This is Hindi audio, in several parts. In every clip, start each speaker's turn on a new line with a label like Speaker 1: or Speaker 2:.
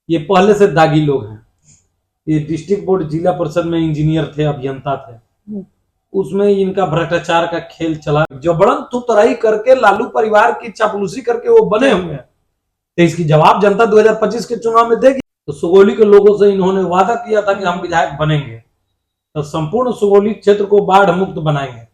Speaker 1: ये पहले से दागी लोग हैं। ये डिस्ट्रिक्ट बोर्ड जिला परिषद में इंजीनियर थे, अभियंता थे, उसमें इनका भ्रष्टाचार का खेल चला। जबरन तुतराई करके लालू परिवार की चापलूसी करके वो बने हुए हैं, तो इसकी जवाब जनता 2025 के चुनाव में देगी। तो सुगौली के लोगों से इन्होंने वादा किया था कि हम विधायक बनेंगे तो संपूर्ण सुगौली क्षेत्र को बाढ़ मुक्त बनाएंगे।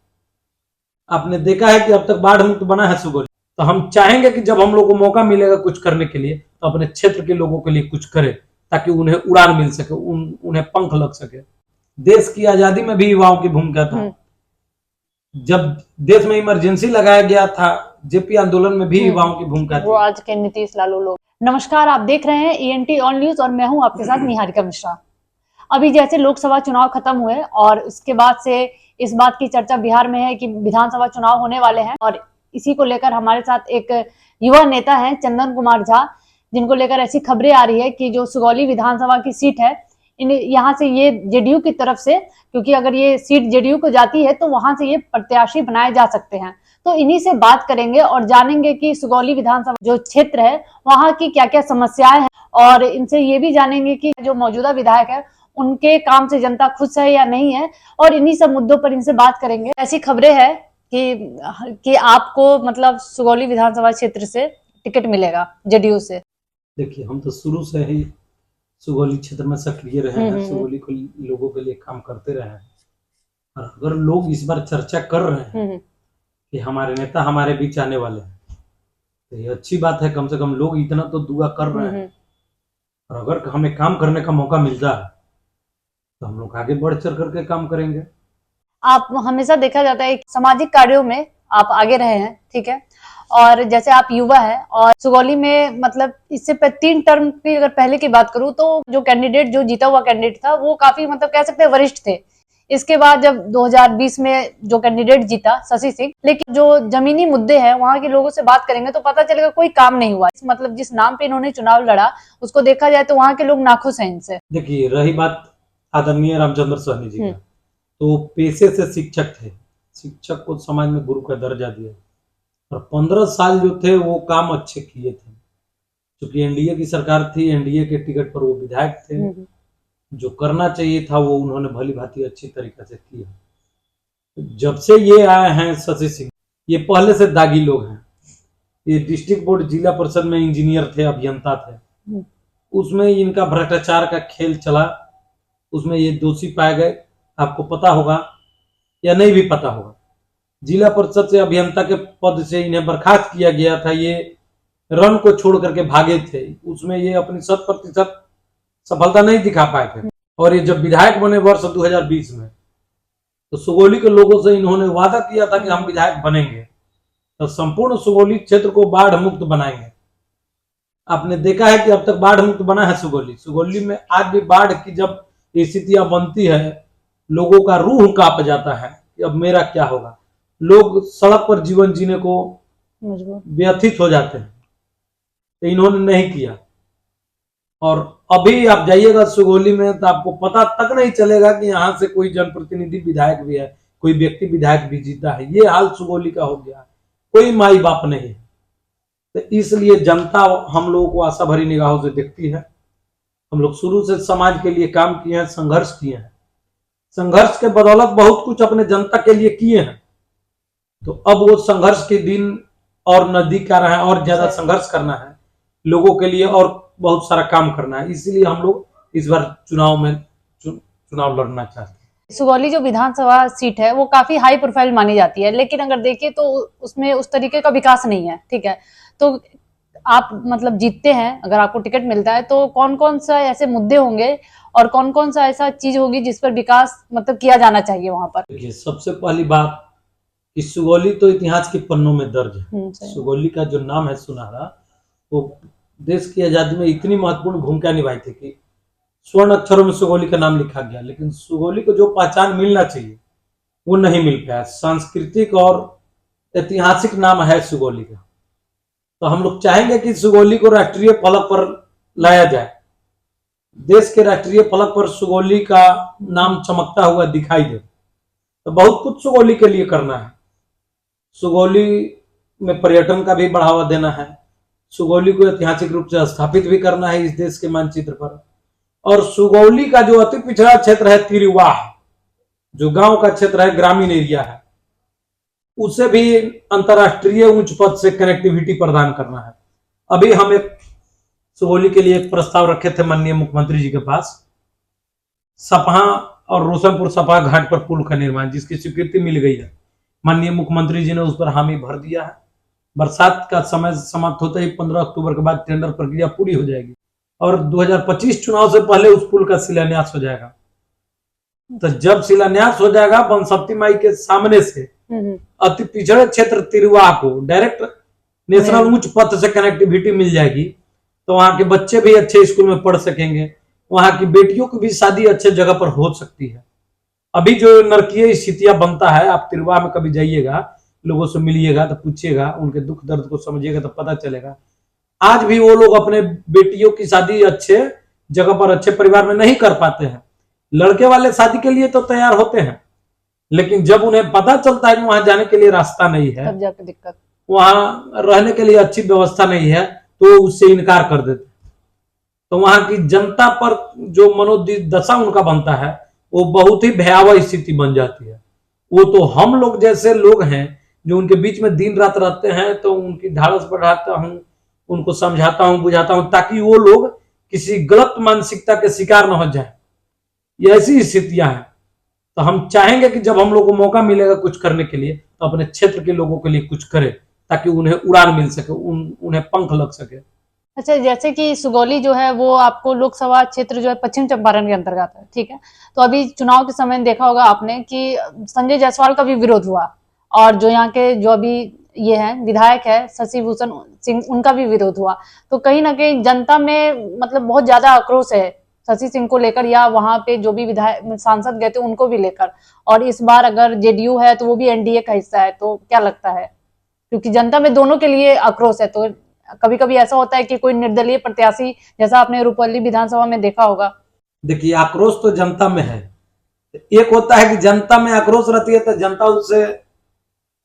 Speaker 1: आपने देखा है कि अब तक बाढ़ मुक्त बना है सुगौली। तो हम चाहेंगे कि जब हम लोग को मौका मिलेगा कुछ करने के लिए तो अपने क्षेत्र के लोगों के लिए कुछ करें, ताकि उन्हें उड़ान मिल सके, उन्हें पंख लग सके। देश की आजादी में भी युवाओं की भूमिका था। जब देश में इमरजेंसी लगाया गया था, जेपी आंदोलन में भी युवाओं की भूमिका थी।
Speaker 2: वो आज के नीतीश लालू लोग। नमस्कार, आप देख रहे हैं ENT ऑन न्यूज और मैं हूं आपके साथ निहारिका मिश्रा। अभी जैसे लोकसभा चुनाव खत्म हुए और उसके बाद से इस बात की चर्चा बिहार में है कि विधानसभा चुनाव होने वाले हैं, और इसी को लेकर हमारे साथ एक युवा नेता है चंदन कुमार झा, जिनको लेकर ऐसी खबरें आ रही है कि जो सुगौली विधानसभा की सीट है, यहाँ से ये जेडीयू की तरफ से, क्योंकि अगर ये सीट जेडीयू को जाती है तो वहां से ये प्रत्याशी बनाए जा सकते हैं। तो इन्हीं से बात करेंगे और जानेंगे कि सुगौली विधानसभा जो क्षेत्र है वहां की क्या क्या समस्याएं हैं, और इनसे ये भी जानेंगे कि जो मौजूदा विधायक है उनके काम से जनता खुश है या नहीं है, और इन्हीं सब मुद्दों पर इनसे बात करेंगे। ऐसी खबरें हैं कि आपको मतलब सुगौली विधानसभा क्षेत्र से टिकट मिलेगा जेडीयू से।
Speaker 1: देखिए, हम तो शुरू से ही सुगौली क्षेत्र में सक्रिय रहे हैं, सुगौली को लोगों के लिए काम करते रहे हैं। और अगर लोग इस बार चर्चा कर रहे हैं कि हमारे नेता हमारे बीच आने वाले हैं, तो ये अच्छी बात है। कम से कम लोग इतना तो दुआ कर रहे हैं। और अगर हमें काम करने का मौका मिलता है तो हम लोग आगे बढ़ चढ़ करके काम करेंगे।
Speaker 2: आप हमेशा देखा जाता है सामाजिक कार्यों में आप आगे रहे हैं, ठीक है, और जैसे आप युवा है और सुगौली में मतलब इससे 3 टर्म की अगर पहले की बात करूं तो जो कैंडिडेट, जो जीता हुआ कैंडिडेट था, वो काफी मतलब कह सकते हैं वरिष्ठ थे। इसके बाद जब 2020 में जो कैंडिडेट जीता शशि सिंह, लेकिन जो जमीनी मुद्दे हैं वहां के लोगों से बात करेंगे तो पता चलेगा कोई काम नहीं हुआ। मतलब जिस नाम पे इन्होंने चुनाव लड़ा उसको देखा जाए तो वहां के लोग नाखुश हैं इनसे।
Speaker 1: देखिए, रही बात आदरणीय रामचंद्र सहनी जी का, तो पेशे से शिक्षक थे। शिक्षक को समाज में गुरु का दर्जा दिया और 15 साल जो थे वो काम अच्छे किए थे। क्योंकि एनडीए की सरकार थी, एनडीए के टिकट पर वो विधायक थे। जो करना चाहिए था वो उन्होंने भली भांति अच्छी तरीके से किया। जब से ये आए हैं शशि सिंह, ये पहले से दागी लोग हैं। ये डिस्ट्रिक्ट बोर्ड जिला परिषद में इंजीनियर थे, अभियंता थे, उसमें इनका भ्रष्टाचार का खेल चला। उसमें ये दोषी पाए गए। आपको पता होगा या नहीं भी पता होगा, जिला परिषद से अभियंता के पद से इन्हें बर्खास्त किया गया था। ये रन को छोड़ करके भागे थे, उसमें ये अपनी 100% सफलता नहीं दिखा पाए थे। और ये जब विधायक बने वर्ष 2020 में, तो सुगौली के लोगों से इन्होंने वादा किया था कि हम विधायक बनेंगे तो संपूर्ण सुगौली क्षेत्र को बाढ़ मुक्त बनाएंगे। आपने देखा है कि अब तक बाढ़ मुक्त बना है सुगौली। सुगौली में आज भी बाढ़ की जब स्थितियां बनती है, लोगों का रूह कांप जाता है कि अब मेरा क्या होगा। लोग सड़क पर जीवन जीने को व्यथित हो जाते हैं, तो इन्होंने नहीं किया। और अभी आप जाइएगा सुगौली में तो आपको पता तक नहीं चलेगा कि यहाँ से कोई जनप्रतिनिधि विधायक भी है, कोई व्यक्ति विधायक भी जीता है। ये हाल सुगौली का हो गया, कोई माई बाप नहीं है। तो इसलिए जनता हम लोगों को आशा भरी निगाहों से देखती है। हम लोग शुरू से समाज के लिए काम किए हैं, संघर्ष किए हैं। संघर्ष के बदौलत बहुत कुछ अपने जनता के लिए किए हैं। तो अब वो संघर्ष के दिन और नजदीक आ रहा है, और ज्यादा संघर्ष करना है लोगों के लिए और बहुत सारा काम करना है। इसीलिए हम लोग इस बार चुनाव लड़ना चाहते हैं।
Speaker 2: सुगौली जो विधानसभा सीट है वो काफी हाई प्रोफाइल मानी जाती है, लेकिन अगर देखिए तो उसमें उस तरीके का विकास नहीं है, ठीक है। तो आप मतलब जीतते हैं, अगर आपको टिकट मिलता है तो कौन कौन सा ऐसे मुद्दे होंगे और कौन कौन सा ऐसा चीज होगी जिस पर विकास मतलब किया जाना चाहिए वहां पर?
Speaker 1: देखिए, सबसे पहली बात कि सुगौली तो इतिहास के पन्नों में दर्ज है। सुगौली का जो नाम है सुनहरा, वो देश की आजादी में इतनी महत्वपूर्ण भूमिका निभाई थी कि स्वर्ण अक्षरों में सुगौली का नाम लिखा गया। लेकिन सुगौली को जो पहचान मिलना चाहिए वो नहीं मिल पाया। सांस्कृतिक और ऐतिहासिक नाम है सुगौली का। तो हम लोग चाहेंगे कि सुगौली को राष्ट्रीय फलक पर लाया जाए। देश के राष्ट्रीय फलक पर सुगौली का नाम चमकता हुआ दिखाई दे। तो बहुत कुछ सुगौली के लिए करना है। सुगौली में पर्यटन का भी बढ़ावा देना है। सुगौली को ऐतिहासिक रूप से स्थापित भी करना है इस देश के मानचित्र पर। और सुगौली का जो अति पिछड़ा क्षेत्र है तिरवाह, जो गांव का क्षेत्र है, ग्रामीण एरिया है, उसे भी अंतरराष्ट्रीय उच्च पथ से कनेक्टिविटी प्रदान करना है। अभी हम एक सुगौली के लिए एक प्रस्ताव रखे थे माननीय मुख्यमंत्री जी के पास, सपहा और रोशनपुर सपहा घाट पर पुल का निर्माण, जिसकी स्वीकृति मिल गई है। माननीय मुख्यमंत्री जी ने उस पर हामी भर दिया है। बरसात का समय समाप्त होते ही 15 अक्टूबर के बाद टेंडर प्रक्रिया पूरी हो जाएगी और 2025 चुनाव से पहले उस पुल का शिलान्यास हो जाएगा। तो जब शिलान्यास हो जाएगा, बंसवती माई के सामने से अति पिछड़े क्षेत्र तिरवाह को डायरेक्ट नेशनल उच्च पथ से कनेक्टिविटी मिल जाएगी। तो वहां के बच्चे भी अच्छे स्कूल में पढ़ सकेंगे, वहां की बेटियों की भी शादी अच्छे जगह पर हो सकती है। अभी जो नरकीय स्थितियां बनता है, आप तिरवाह में कभी जाइएगा, लोगों से मिलिएगा तो पूछिएगा, उनके दुख दर्द को समझिएगा तो पता चलेगा। आज भी वो लोग अपने बेटियों की शादी अच्छे जगह पर, अच्छे परिवार में नहीं कर पाते हैं। लड़के वाले शादी के लिए तो तैयार होते हैं, लेकिन जब उन्हें पता चलता है कि वहां जाने के लिए रास्ता नहीं है,
Speaker 2: तब जाकर दिक्कत,
Speaker 1: वहां रहने के लिए अच्छी व्यवस्था नहीं है, तो उससे इनकार कर देते। तो वहां की जनता पर जो मनोदशा उनका बनता है, वो बहुत ही भयावह स्थिति बन जाती है। वो तो हम लोग जैसे लोग हैं जो उनके बीच में दिन रात रहते हैं, तो उनकी ढाढ़स बढ़ाता हूं, उनको समझाता हूं, बुझाता हूं, ताकि वो लोग किसी गलत मानसिकता के शिकार न हो जाए। ये ऐसी स्थितियां हैं। तो हम चाहेंगे कि जब हम लोग को मौका मिलेगा कुछ करने के लिए, तो अपने क्षेत्र के लोगों के लिए कुछ करें, ताकि उन्हें उड़ान मिल सके, उन्हें पंख लग सके।
Speaker 2: अच्छा, जैसे कि सुगौली जो है वो आपको लोकसभा क्षेत्र जो है पश्चिम चंपारण के अंतर्गत है, ठीक है। तो अभी चुनाव के समय देखा होगा आपने कि संजय जायसवाल का भी विरोध हुआ, और जो यहाँ के जो अभी ये है विधायक है शशि भूषण सिंह, उनका भी विरोध हुआ। तो कहीं ना कहीं जनता में मतलब बहुत ज्यादा आक्रोश है शशि सिंह को लेकर, या वहां पे जो भी विधायक सांसद गए थे उनको भी लेकर। और इस बार अगर जेडीयू है तो वो भी एनडीए का हिस्सा है, तो क्या लगता है, क्योंकि जनता में दोनों के लिए आक्रोश है। तो कभी कभी ऐसा होता है कि कोई निर्दलीय प्रत्याशी, जैसा आपने रूपल्ली विधानसभा में देखा होगा।
Speaker 1: देखिए, आक्रोश तो जनता में है। एक होता है कि जनता में आक्रोश रहती है तो जनता उसे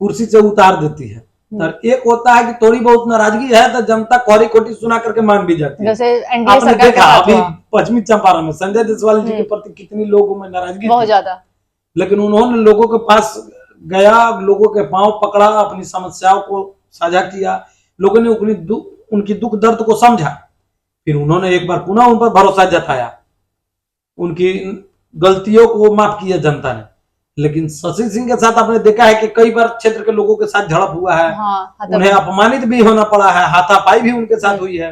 Speaker 1: कुर्सी से उतार देती है, और एक होता है कि थोड़ी बहुत नाराजगी है तो जनता कोरी खोटी सुना करके मान भी जाती है।
Speaker 2: जैसे एनडीए
Speaker 1: आपने
Speaker 2: सरकार
Speaker 1: देखा अभी पश्चिमी चंपारण में संजय जायसवाल जी के प्रति कितनी लोगों में नाराजगी
Speaker 2: बहुत
Speaker 1: थी,
Speaker 2: ज्यादा,
Speaker 1: लेकिन उन्होंने लोगों के पास गया, लोगों के पांव पकड़ा, अपनी समस्याओं को साझा किया, लोगों ने उनकी दुख दर्द को समझा, फिर उन्होंने एक बार पुनः उन पर भरोसा जताया, उनकी गलतियों को माफ किया जनता ने। लेकिन शशि सिंह के साथ आपने देखा है कि कई बार क्षेत्र के लोगों के साथ झड़प हुआ है,
Speaker 2: हाँ,
Speaker 1: उन्हें अपमानित भी होना पड़ा है, हाथापाई भी उनके साथ हुई है।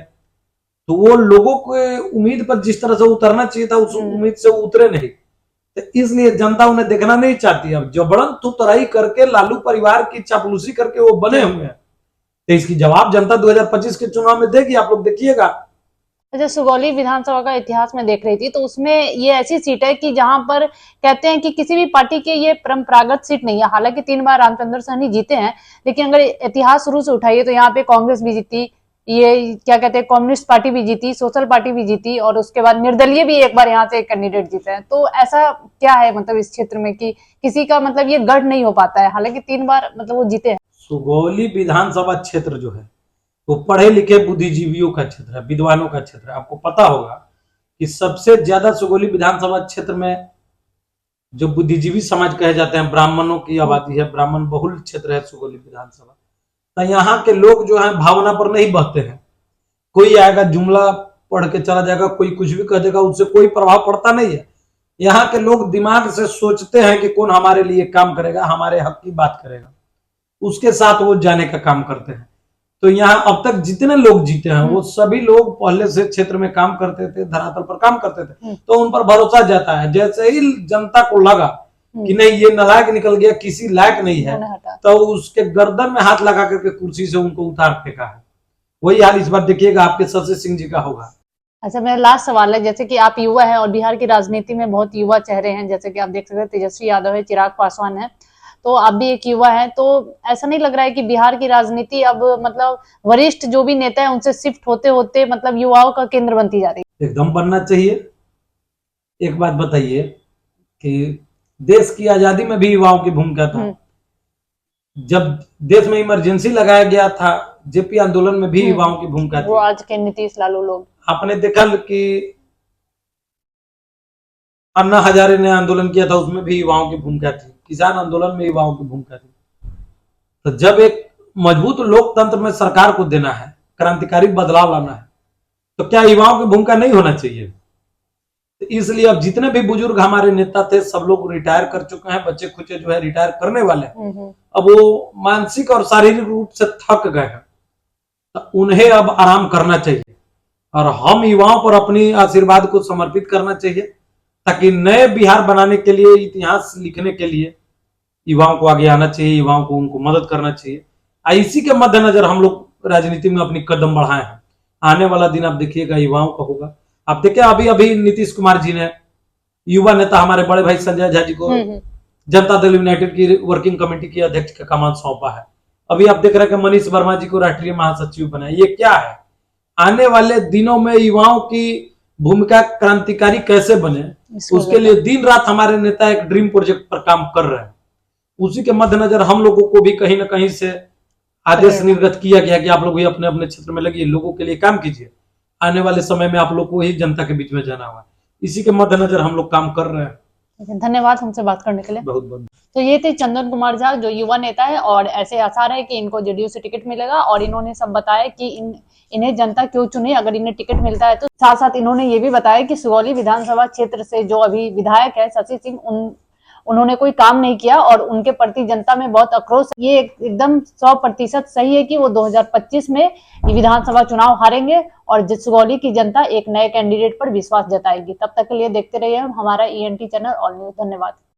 Speaker 1: तो वो लोगों को उम्मीद पर जिस तरह से उतरना चाहिए था, उस उम्मीद से उतरे नहीं, तो इसलिए जनता उन्हें देखना नहीं चाहती। अब जबरन तुतराई करके, लालू परिवार की चापलूसी करके वो बने हुए हैं, तो इसकी जवाब जनता 2025 के चुनाव में देगी, आप लोग देखिएगा।
Speaker 2: अच्छा, सुगौली विधानसभा का इतिहास में देख रही थी, तो उसमें ये ऐसी सीट है कि जहां पर कहते हैं कि किसी भी पार्टी के ये परंपरागत सीट नहीं है। हालांकि 3 बार रामचंद्र सहनी जीते हैं, लेकिन अगर इतिहास शुरू से उठाइए तो यहाँ पे कांग्रेस भी जीती, ये क्या कहते हैं कम्युनिस्ट पार्टी भी जीती, सोशल पार्टी भी जीती, और उसके बाद निर्दलीय भी एक बार यहाँ से एक कैंडिडेट जीते हैं। तो ऐसा क्या है मतलब इस क्षेत्र में कि किसी का मतलब ये गढ़ नहीं हो पाता है, हालांकि 3 बार मतलब वो जीते हैं।
Speaker 1: सुगौली विधानसभा क्षेत्र जो है वो पढ़े लिखे बुद्धिजीवियों का क्षेत्र है, विद्वानों का क्षेत्र है। आपको पता होगा कि सबसे ज्यादा सुगौली विधानसभा क्षेत्र में जो बुद्धिजीवी समाज कहे जाते हैं, ब्राह्मणों की आबादी है, ब्राह्मण बहुल क्षेत्र है सुगौली विधानसभा। तो यहाँ के लोग जो है भावना पर नहीं बहते हैं। कोई आएगा जुमला पढ़ के चला जाएगा, कोई कुछ भी कह देगा, उससे कोई प्रभाव पड़ता नहीं है। यहाँ के लोग दिमाग से सोचते हैं कि कौन हमारे लिए काम करेगा, हमारे हक की बात करेगा, उसके साथ वो जाने का काम करते हैं। तो यहाँ अब तक जितने लोग जीते हैं वो सभी लोग पहले से क्षेत्र में काम करते थे, धरातल पर काम करते थे, तो उन पर भरोसा जाता है। जैसे ही जनता को लगा कि नहीं ये नालायक निकल गया, किसी लायक नहीं है, तो उसके गर्दन में हाथ लगा करके कुर्सी से उनको उतार फेंका है। वही हाल इस बार देखिएगा आपके शशि सिंह जी का होगा।
Speaker 2: अच्छा, मेरा लास्ट सवाल है, जैसे कि आप युवा हैं और बिहार की राजनीति में बहुत युवा चेहरे हैं, जैसे कि आप देख सकते हैं तेजस्वी यादव है, चिराग पासवान है, तो आप भी एक युवा है। तो ऐसा नहीं लग रहा है कि बिहार की राजनीति अब मतलब वरिष्ठ जो भी नेता है उनसे शिफ्ट होते होते मतलब युवाओं का केंद्र बनती जा रही है?
Speaker 1: एकदम बनना चाहिए। एक बात बताइए कि देश की आजादी में भी युवाओं की भूमिका था। जब देश में इमरजेंसी लगाया गया था जेपी आंदोलन में भी युवाओं की भूमिका
Speaker 2: वो
Speaker 1: थी।
Speaker 2: आज के नीतीश लालू लोग।
Speaker 1: आपने देखा कि अन्ना हजारे ने आंदोलन किया था, उसमें भी युवाओं की भूमिका थी। किसान आंदोलन में युवाओं की भूमिका थी। तो जब एक मजबूत लोकतंत्र में सरकार को देना है, क्रांतिकारी बदलाव लाना है, तो क्या युवाओं की भूमिका नहीं होना चाहिए? तो इसलिए अब जितने भी बुजुर्ग हमारे नेता थे, सब लोग रिटायर कर चुके हैं। बच्चे खुचे जो है रिटायर करने वाले हैं। अब वो मानसिक और शारीरिक रूप से थक गए हैं, तो उन्हें अब आराम करना चाहिए और हम युवाओं पर अपनी आशीर्वाद को समर्पित करना चाहिए, ताकि नए बिहार बनाने के लिए, इतिहास लिखने के लिए युवाओं को आगे आना चाहिए, युवाओं को उनको मदद करना चाहिए। इसी के मद्देनजर हम लोग राजनीति में अपनी कदम बढ़ाए हैं। आने वाला दिन आप देखिएगा युवाओं का होगा। आप देखिए अभी अभी नीतीश कुमार जी ने युवा नेता हमारे बड़े भाई संजय झा जी को जनता दल यूनाइटेड की वर्किंग कमेटी की अध्यक्ष का कमान सौंपा है। अभी आप देख रहे हैं कि मनीष वर्मा जी को राष्ट्रीय महासचिव बनाया। ये क्या है? आने वाले दिनों में युवाओं की भूमिका क्रांतिकारी कैसे बने, उसके लिए दिन रात हमारे नेता एक ड्रीम प्रोजेक्ट पर काम कर रहे हैं। उसी के मद्देनजर हम लोगों को भी कहीं ना कहीं से आदेश निर्गत किया गया कि आप लोग भी अपने अपने क्षेत्र में लगिए, लोगों के लिए काम कीजिए। आने वाले समय में आप लोग को ही जनता के बीच में जाना हुआ। इसी के मद्देनजर हम लोग काम कर रहे हैं।
Speaker 2: धन्यवाद हमसे बात करने के लिए।
Speaker 1: बहुत बहुत।
Speaker 2: तो ये थे चंदन कुमार झा, जो युवा नेता है, और ऐसे आसार है कि इनको जेडीयू से टिकट मिलेगा। और इन्होंने सब बताया कि इन्हें जनता क्यों चुने अगर इन्हें टिकट मिलता है तो। साथ साथ इन्होंने ये भी बताया कि सुगौली विधानसभा क्षेत्र से जो अभी विधायक है शशि सिंह, उन्होंने कोई काम नहीं किया और उनके प्रति जनता में बहुत आक्रोश। ये एकदम 100% सही है कि वो 2025 में विधानसभा चुनाव हारेंगे और सुगौली की जनता एक नए कैंडिडेट पर विश्वास जताएगी। तब तक के लिए देखते रहिए हमारा ENT चैनल ऑल न्यूज। धन्यवाद।